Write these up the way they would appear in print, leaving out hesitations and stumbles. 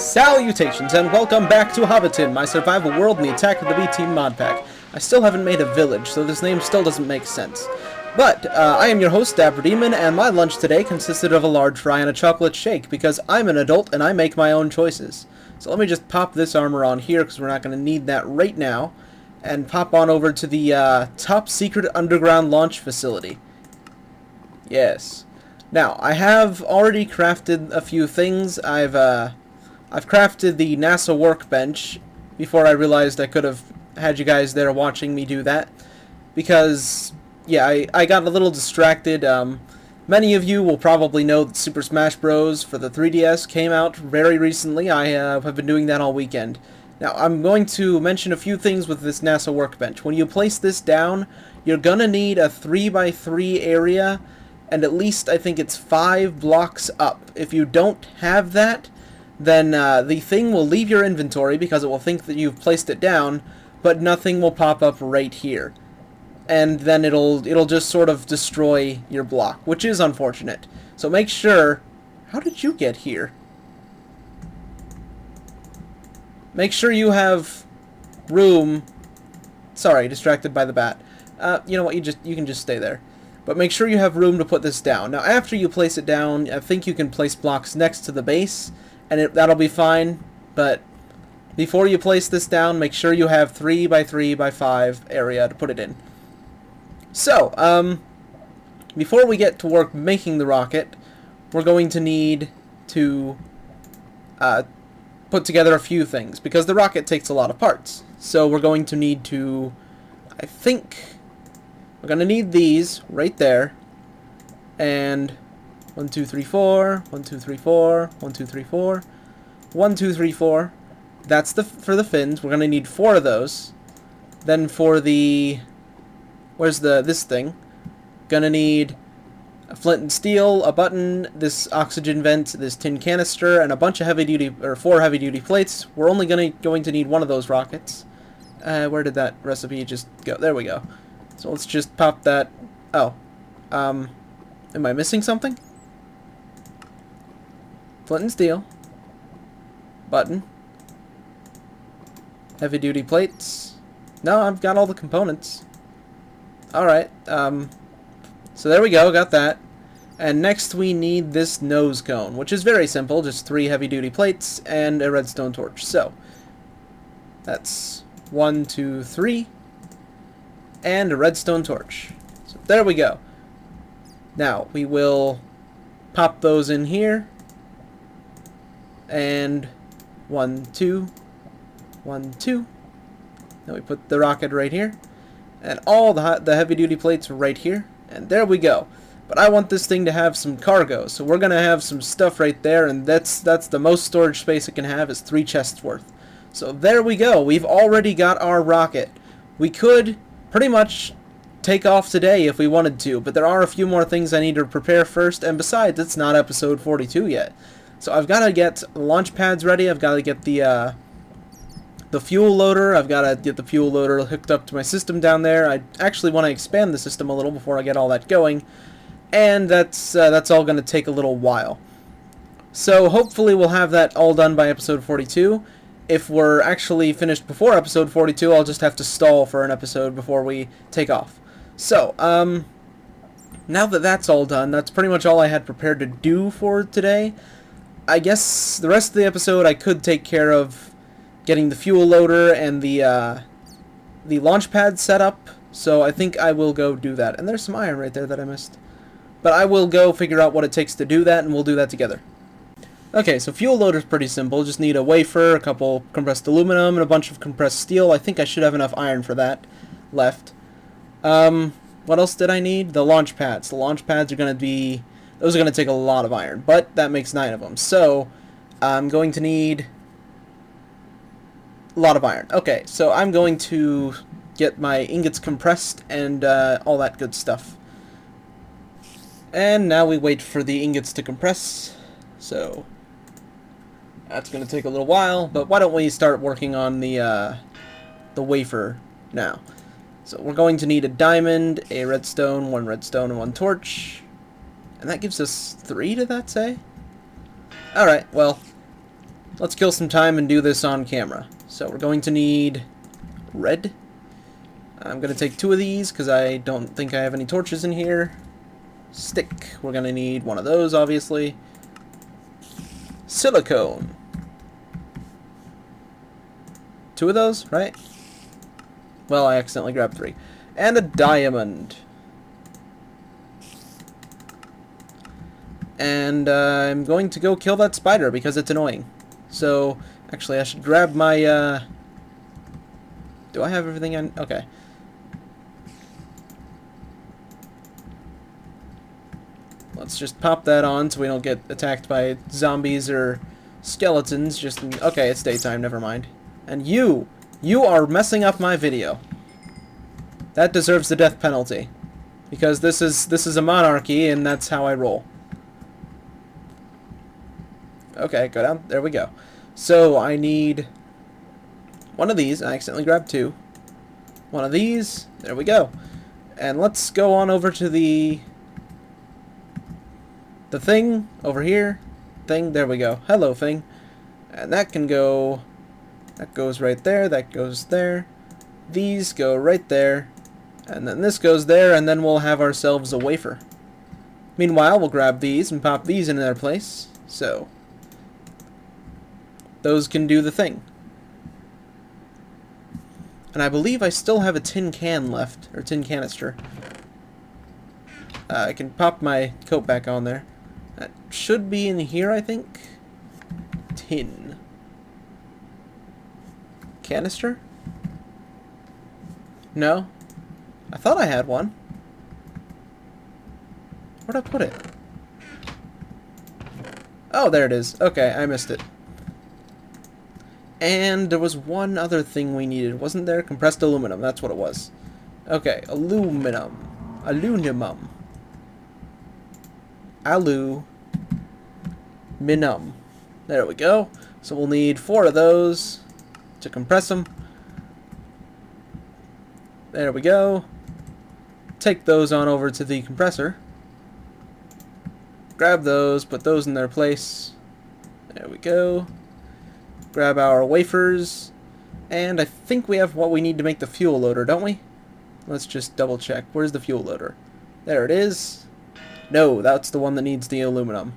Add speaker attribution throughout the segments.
Speaker 1: Salutations and welcome back to Hobbiton, my survival world in the Attack of the B-Team mod pack. I still haven't made a village, so this name still doesn't make sense. But, I am your host, DapperDemon, and my lunch today consisted of a large fry and a chocolate shake, because I'm an adult and I make my own choices. So let me just pop this armor on here, because we're not going to need that right now, and pop on over to the top secret underground launch facility. Yes. Now, I have already crafted a few things. I've crafted the NASA workbench before I realized I could have had you guys there watching me do that. Because, yeah, I got a little distracted. Many of you will probably know that Super Smash Bros. For the 3DS came out very recently. I have been doing that all weekend. Now, I'm going to mention a few things with this NASA workbench. When you place this down, you're gonna need a 3x3 area, and at least I think it's 5 blocks up. If you don't have that, then the thing will leave your inventory because it will think that you've placed it down, but nothing will pop up right here. And then it'll just sort of destroy your block, which is unfortunate. So make sure... How did you get here? Make sure you have room... Sorry, distracted by the bat. You know what, you can just stay there. But make sure you have room to put this down. Now, after you place it down, I think you can place blocks next to the base, and that'll be fine. But before you place this down, make sure you have 3x3x5 area to put it in. So, before we get to work making the rocket, we're going to need to put together a few things, because the rocket takes a lot of parts. So we're going to need to, I think... We're going to need these right there, and 1, 2, 3, 4, 1, 2, 3, 4, 1, 2, 3, 4, 1, 2, 3, 4. That's for the fins. We're going to need 4 of those. Then for the, where's this thing? Gonna need a flint and steel, a button, this oxygen vent, this tin canister, and a bunch of heavy-duty, or 4 heavy-duty plates. We're only going to need one of those rockets. Where did that recipe just go? There we go. So let's just pop that. Oh. Am I missing something? Flint and steel. Button. Heavy duty plates. No, I've got all the components. Alright. So there we go, got that. And next we need this nose cone, which is very simple. Just 3 heavy duty plates and a redstone torch. So, that's 1, 2, 3. And a redstone torch. So there we go. Now we will pop those in here. And 1, 2, 1, 2. Then we put the rocket right here. And all the heavy duty plates right here. And there we go. But I want this thing to have some cargo. So we're going to have some stuff right there. And that's the most storage space it can have is 3 chests worth. So there we go. We've already got our rocket. We could pretty much take off today if we wanted to, but there are a few more things I need to prepare first, and besides, it's not episode 42 yet. So I've got to get launch pads ready, I've got to get the fuel loader, I've got to get the fuel loader hooked up to my system down there. I actually want to expand the system a little before I get all that going, and that's all going to take a little while. So hopefully we'll have that all done by episode 42. If we're actually finished before episode 42, I'll just have to stall for an episode before we take off. So, now that that's all done, that's pretty much all I had prepared to do for today. I guess the rest of the episode I could take care of getting the fuel loader and the launch pad set up, so I think I will go do that. And there's some iron right there that I missed. But I will go figure out what it takes to do that, and we'll do that together. Okay, so fuel loader's pretty simple. Just need a wafer, a couple compressed aluminum, and a bunch of compressed steel. I think I should have enough iron for that left. What else did I need? The launch pads. The launch pads are going to be... Those are going to take a lot of iron, but that makes 9 of them. So, I'm going to need a lot of iron. Okay, so I'm going to get my ingots compressed and all that good stuff. And now we wait for the ingots to compress. So... that's going to take a little while, but why don't we start working on the wafer now. So we're going to need a diamond, a redstone, 1 redstone, and 1 torch. And that gives us 3, did that say? Alright, well, let's kill some time and do this on camera. So we're going to need red. I'm going to take 2 of these because I don't think I have any torches in here. Stick. We're going to need one of those, obviously. Silicone. 2 of those, right? Well, I accidentally grabbed 3. And a diamond. And I'm going to go kill that spider because it's annoying. So, actually, I should grab my, do I have everything on? Okay. Let's just pop that on so we don't get attacked by zombies or skeletons. Okay, it's daytime, never mind. And you are messing up my video. That deserves the death penalty. Because this is a monarchy, and that's how I roll. Okay, go down. There we go. So, I need one of these. I accidentally grabbed 2. One of these. There we go. And let's go on over to the thing over here. Thing. There we go. Hello, thing. And that can go... That goes right there. That goes there. These go right there. And then this goes there, and then we'll have ourselves a wafer. Meanwhile, we'll grab these and pop these in their place. So... those can do the thing. And I believe I still have a tin can left, or tin canister. I can pop my coat back on there. That should be in here, I think. Tin. Canister? No? I thought I had one. Where'd I put it? Oh, there it is. Okay, I missed it. And there was one other thing we needed, wasn't there? Compressed aluminum, that's what it was. Okay, aluminum. Aluminum. Aluminum. There we go. So we'll need 4 of those to compress them. There we go. Take those on over to the compressor. Grab those, put those in their place. There we go. Grab our wafers, and I think we have what we need to make the fuel loader, don't we? Let's just double check. Where's the fuel loader? There it is. No, that's the one that needs the aluminum.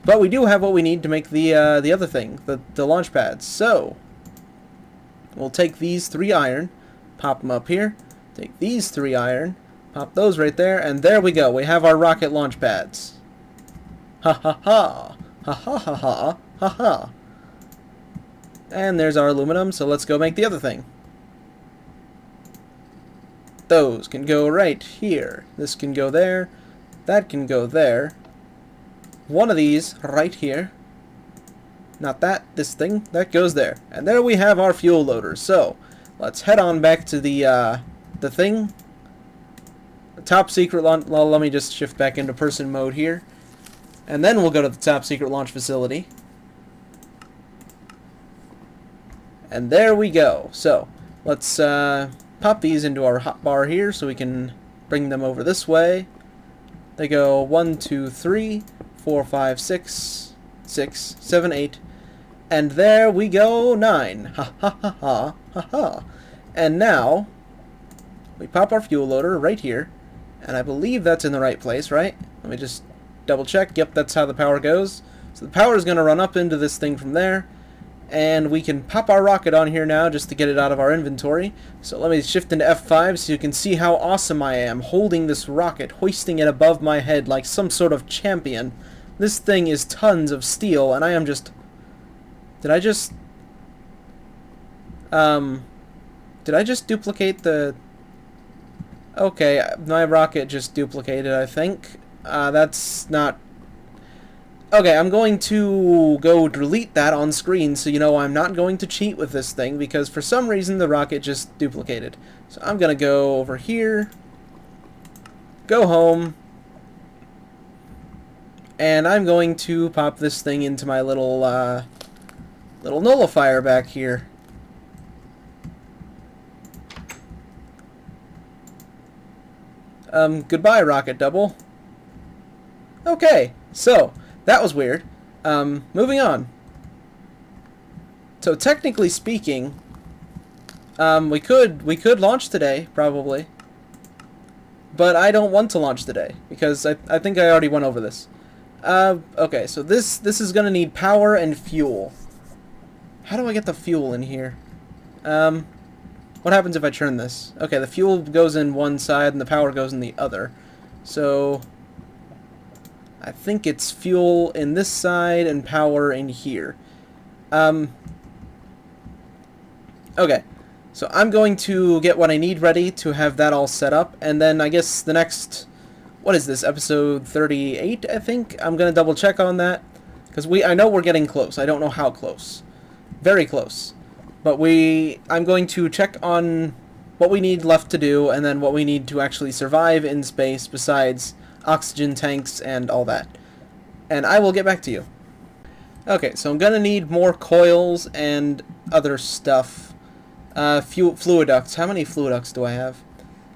Speaker 1: But we do have what we need to make the other thing, the launch pads. So, we'll take these 3 iron, pop them up here, take these 3 iron, pop those right there, and there we go. We have our rocket launch pads. Ha ha ha. Ha ha ha ha. Ha ha. And there's our aluminum, so let's go make the other thing. Those can go right here. This can go there. That can go there. One of these right here. Not that, this thing. That goes there. And there we have our fuel loader. So, let's head on back to the thing. The top secret launch... Well, let me just shift back into person mode here. And then we'll go to the top secret launch facility. And there we go. So, let's pop these into our hotbar here so we can bring them over this way. They go 1, 2, 3, 4, 5, 6, 6, 7, 8. And there we go, 9. Ha ha ha ha ha ha. And now, we pop our fuel loader right here. And I believe that's in the right place, right? Let me just double check. Yep, that's how the power goes. So the power is going to run up into this thing from there. And we can pop our rocket on here now just to get it out of our inventory. So let me shift into F5 so you can see how awesome I am holding this rocket, hoisting it above my head like some sort of champion. This thing is tons of steel, and I am just... Did I just duplicate the... Okay, my rocket just duplicated, I think. That's not... Okay, I'm going to go delete that on screen so you know I'm not going to cheat with this thing because for some reason the rocket just duplicated. So I'm going to go over here, go home, and I'm going to pop this thing into my little nullifier back here. Goodbye, Rocket Double. Okay, so... That was weird. Moving on. So technically speaking, we could launch today, probably. But I don't want to launch today, because I think I already went over this. Okay, so this is gonna need power and fuel. How do I get the fuel in here? What happens if I turn this? Okay, the fuel goes in one side and the power goes in the other. So I think it's fuel in this side and power in here. Okay, so I'm going to get what I need ready to have that all set up, and then I guess the next, what is this, episode 38, I think? I'm going to double check on that, because I know we're getting close. I don't know how close. Very close. But I'm going to check on what we need left to do, and then what we need to actually survive in space besides oxygen tanks and all that. And I will get back to you. Okay, so I'm going to need more coils and other stuff. Fluid ducts. How many fluid ducts do I have?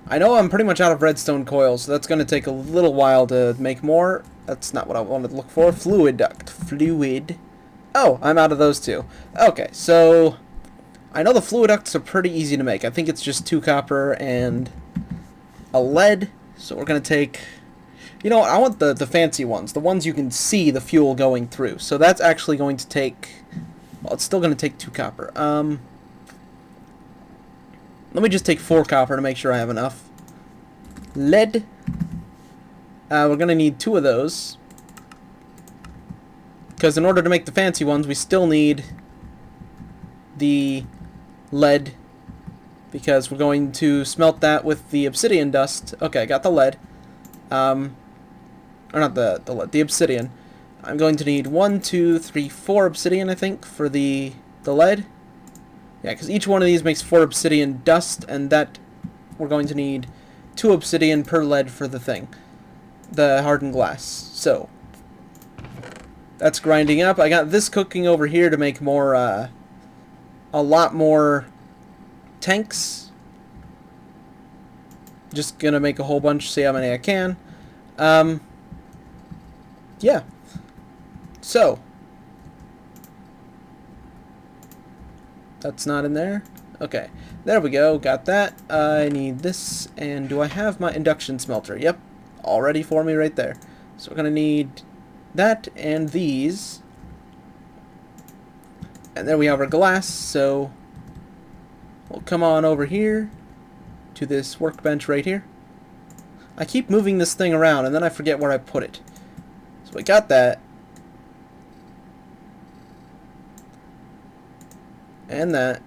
Speaker 1: I know I'm pretty much out of redstone coils, so that's going to take a little while to make more. That's not what I wanted to look for. Fluid duct. Fluid. Oh, I'm out of those too. Okay, so I know the fluid ducts are pretty easy to make. I think it's just 2 copper and a lead. So we're going to take... You know what? I want the fancy ones. The ones you can see the fuel going through. So that's actually going to take... Well, it's still going to take 2 copper. Let me just take 4 copper to make sure I have enough. Lead. We're going to need 2 of those. Because in order to make the fancy ones, we still need the lead. Because we're going to smelt that with the obsidian dust. Okay, I got the lead. Or not the lead, the obsidian. I'm going to need 1, 2, 3, 4 obsidian, I think, for the lead. Yeah, because each one of these makes 4 obsidian dust, and that we're going to need 2 obsidian per lead for the thing. The hardened glass. So, that's grinding up. I got this cooking over here to make more, a lot more tanks. Just gonna make a whole bunch, see how many I can. Yeah. So, that's not in there. Okay, there we go, got that. I need this, and do I have my induction smelter? Yep, all ready for me right there. So we're gonna need that and these. And there we have our glass, so we'll come on over here to this workbench right here. I keep moving this thing around, and then I forget where I put it. So we got that. And that.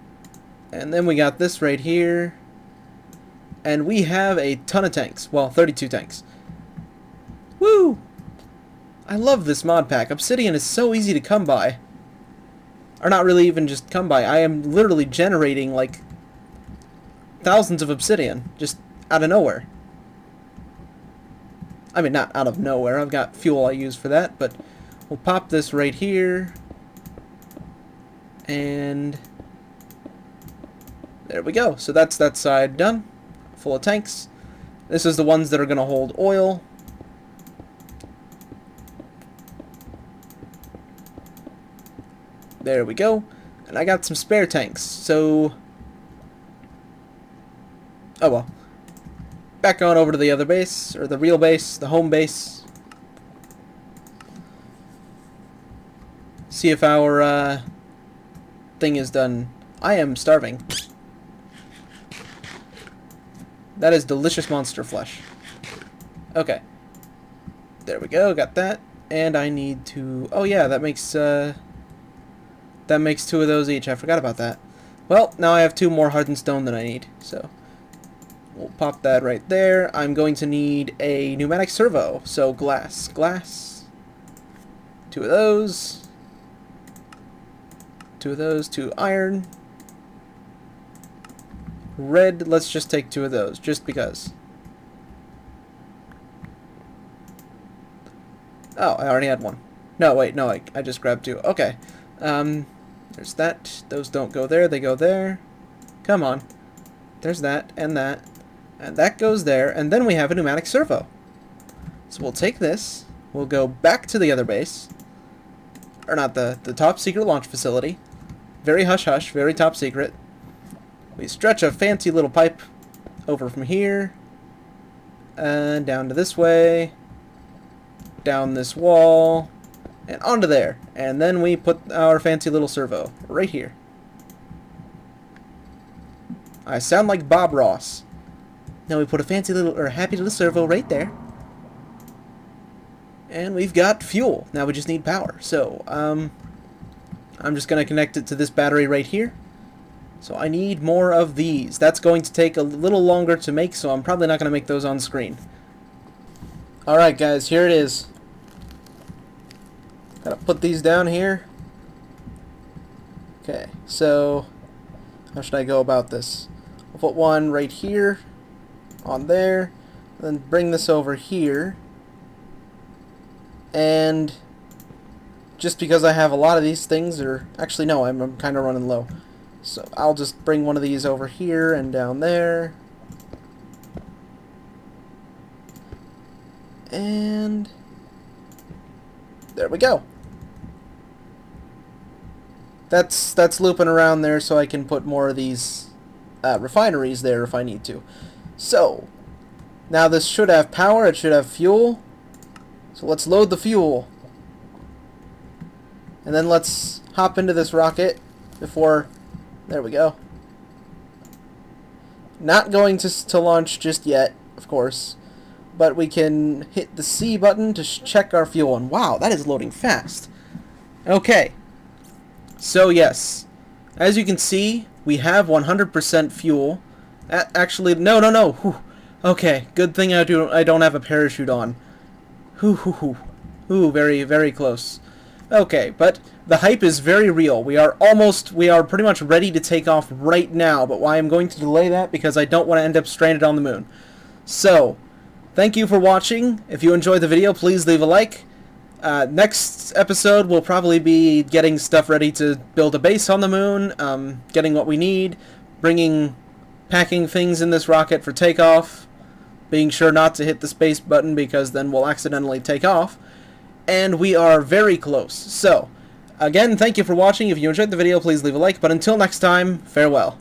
Speaker 1: And then we got this right here. And we have a ton of tanks. Well, 32 tanks. Woo! I love this mod pack. Obsidian is so easy to come by. Or not really even just come by. I am literally generating, like, thousands of obsidian. Just out of nowhere. I mean, not out of nowhere. I've got fuel I use for that. But we'll pop this right here. And there we go. So that's that side done. Full of tanks. This is the ones that are going to hold oil. There we go. And I got some spare tanks. So, oh well. Back on over to the other base, or the real base, the home base. See if our thing is done. I am starving. That is delicious monster flesh. Okay. There we go, got that. And I need to... Oh yeah, that makes 2 of those each. I forgot about that. Well, now I have 2 more hardened stone than I need, so we'll pop that right there. I'm going to need a pneumatic servo, so glass. 2 of those. 2 of those, 2 iron. Red, let's just take 2 of those, just because. Oh, I already had 1. No, wait, no, I just grabbed 2. Okay. There's that. Those don't go there, they go there. Come on. There's that, and that. And that goes there, and then we have a pneumatic servo. So we'll take this, we'll go back to the other base. Or not, the top secret launch facility. very hush-hush, very top secret. We stretch a fancy little pipe over from here, and down to this way, down this wall, and onto there. And then we put our fancy little servo right here. I sound like Bob Ross. Now we put a fancy little, or happy little servo right there. And we've got fuel. Now we just need power. So, I'm just going to connect it to this battery right here. So I need more of these. That's going to take a little longer to make, so I'm probably not going to make those on screen. Alright guys, here it is. Gotta put these down here. Okay, so how should I go about this? I'll put one right here, on there, then bring this over here. And just because I have a lot of these things, or actually no, I'm kind of running low. So I'll just bring one of these over here and down there. And there we go. That's looping around there so I can put more of these refineries there if I need to. So now this should have power, it should have fuel. So let's load the fuel. And then let's hop into this rocket before... There we go. Not going to launch just yet, of course. But we can hit the C button to check our fuel. And wow, that is loading fast. Okay. So yes. As you can see, we have 100% fuel. Actually, no. Whew. Okay, good thing I don't have a parachute on. Ooh, very, very close. Okay, but the hype is very real. We are pretty much ready to take off right now, but why I'm going to delay that because I don't want to end up stranded on the moon. So, thank you for watching. If you enjoyed the video, please leave a like. Next episode, we'll probably be getting stuff ready to build a base on the moon, getting what we need, packing things in this rocket for takeoff, being sure not to hit the space button because then we'll accidentally take off. And we are very close. So, again, thank you for watching. If you enjoyed the video, please leave a like. But until next time, farewell.